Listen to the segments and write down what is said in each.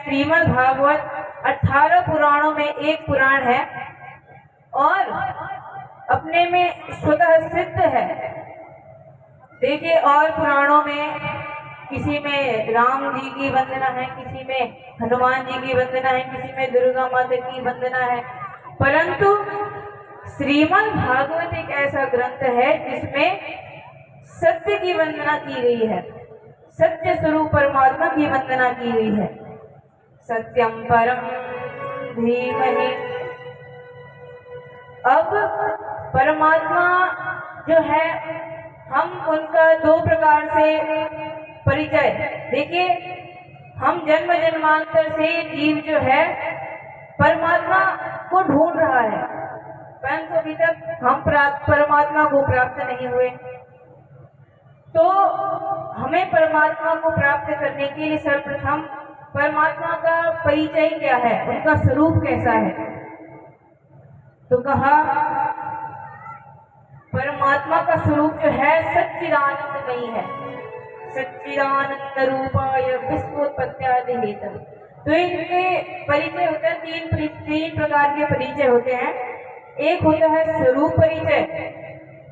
श्रीमद् भागवत 18 पुराणों में एक पुराण है और अपने में स्वतः सिद्ध है। देखिए, और पुराणों में किसी में राम जी की वंदना है, किसी में हनुमान जी की वंदना है, किसी में दुर्गा माता की वंदना है, परंतु श्रीमद् भागवत एक ऐसा ग्रंथ है जिसमें सत्य की वंदना की गई है, सत्य स्वरूप परमात्मा की वंदना की गई है। सत्यम परम धीमहि। अब परमात्मा जो है, हम उनका दो प्रकार से परिचय, देखिए, हम जन्म जन्मांतर से जीव जो है परमात्मा को ढूंढ रहा है, परंतु अभी तक हम परमात्मा को प्राप्त नहीं हुए। तो हमें परमात्मा को प्राप्त करने के लिए सर्वप्रथम परमात्मा का परिचय क्या है, उनका स्वरूप कैसा है। तो कहा, परमात्मा का स्वरूप जो है सच्चिदानंदमयी है, सच्चिदानंद रूपाय विश्वोत्पत्त्यादि हेतु। तो इनके परिचय होते हैं, तीन प्रकार के परिचय होते हैं। एक होता है स्वरूप परिचय,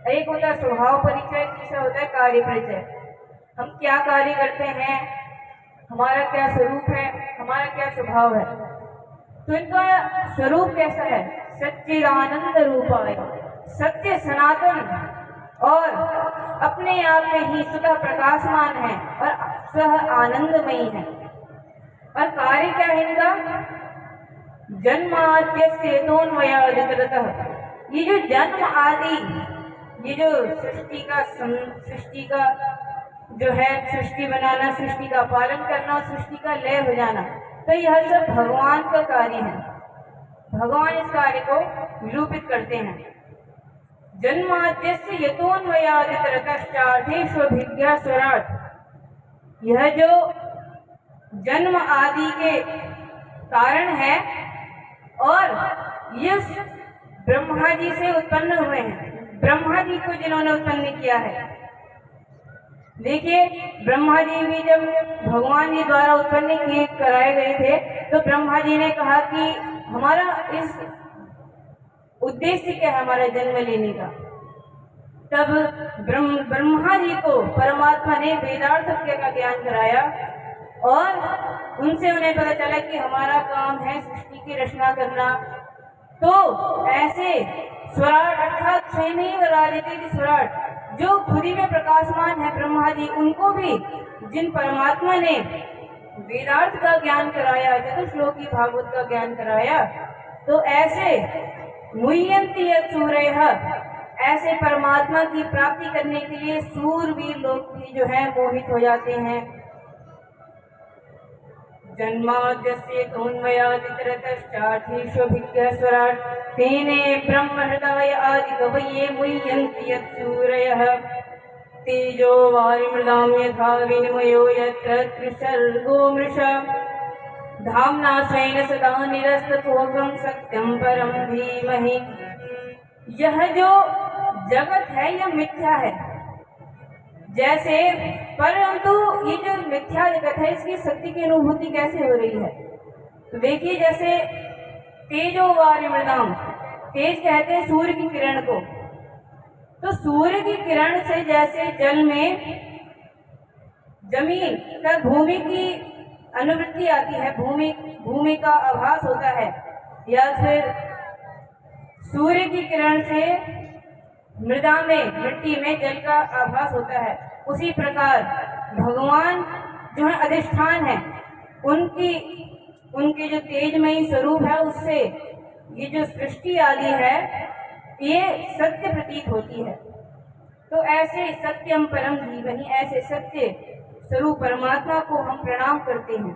एक होता है स्वभाव परिचय, तीसरा होता है कार्य परिचय। हम क्या कार्य करते हैं, हमारा क्या स्वरूप है, हमारा क्या स्वभाव है। तो इनका स्वरूप कैसा है, सच्चिदानंद रूपाय, सत्य सनातन और अपने आप में ही स्वतः प्रकाशमान है और स्वतः आनंदमयी है। और कार्य क्या है इनका, जन्माद्यस्य यतोन्मयादितरतः। ये जो जन्म आदि, ये जो सृष्टि का जो है, सृष्टि बनाना, सृष्टि का पालन करना, सृष्टि का लय हो जाना, तो यह सब भगवान का कार्य है। भगवान इस कार्य को निरूपित करते हैं। जन्माद्यस्य यतोन्मयादितरतश्चार्थेष्वभिज्ञा स्वराट। यह जो जन्म आदि के कारण है और ये ब्रह्मा जी से उत्पन्न हुए हैं, ब्रह्मा जी को जिन्होंने उत्पन्न किया है। देखिए, ब्रह्मा जी भी जब भगवान जी द्वारा उत्पन्न कराए गए थे, तो ब्रह्मा जी ने कहा कि हमारा इस उद्देश्य क्या है, हमारा जन्म लेने का। तब ब्रह्मा जी को परमात्मा ने वेदार्थ का ज्ञान कराया और उनसे उन्हें पता चला कि हमारा काम है सृष्टि की रचना करना। तो ऐसे स्वराट अर्थात स्वयं राजती स्वराट, जो खुदी में प्रकाशमान है ब्रह्मा जी, उनको भी जिन परमात्मा ने वेदार्थ का ज्ञान कराया, चतुश्लोकी भागवत का ज्ञान कराया, तो ऐसे मुह्यन्ति यत् सूरयः, ऐसे परमात्मा की प्राप्ति करने के लिए सूरवीर लोग भी जो है मोहित हो जाते हैं। जन्माद्यस्य यतोन्मयादितरतश्चार्थेष्वभिज्ञा स्वराट् तेने ब्रह्महृदाय आदिकवये मुह्यन्ति यत् सूरयः तेजो वारिमृदां यथा विनिमयो यत्र त्रिसर्गो मृषा धाम्ना स्वेन सदा निरस्ततोऽहं सत्यं परं धीमहि। यह जो जगत है यह मिथ्या है, जैसे, परंतु ये जो मिथ्या जगत है इसकी सत्य की अनुभूति कैसे हो रही है। तो देखिए, जैसे तेजो वारिमृदाम, तेज कहते हैं सूर्य की किरण को। तो सूर्य की किरण से जैसे जल में जमीन का भूमि की अनुवृत्ति आती है, भूमि का आभास होता है, या फिर सूर्य की किरण से मृदा में, मिट्टी में जल का आभास होता है, उसी प्रकार भगवान जो है अधिष्ठान है, उनके जो तेजमयी स्वरूप है, उससे ये जो सृष्टि आदि है ये सत्य प्रतीत होती है। तो ऐसे सत्यम परम धीमहि, ऐसे सत्य स्वरूप परमात्मा को हम प्रणाम करते हैं।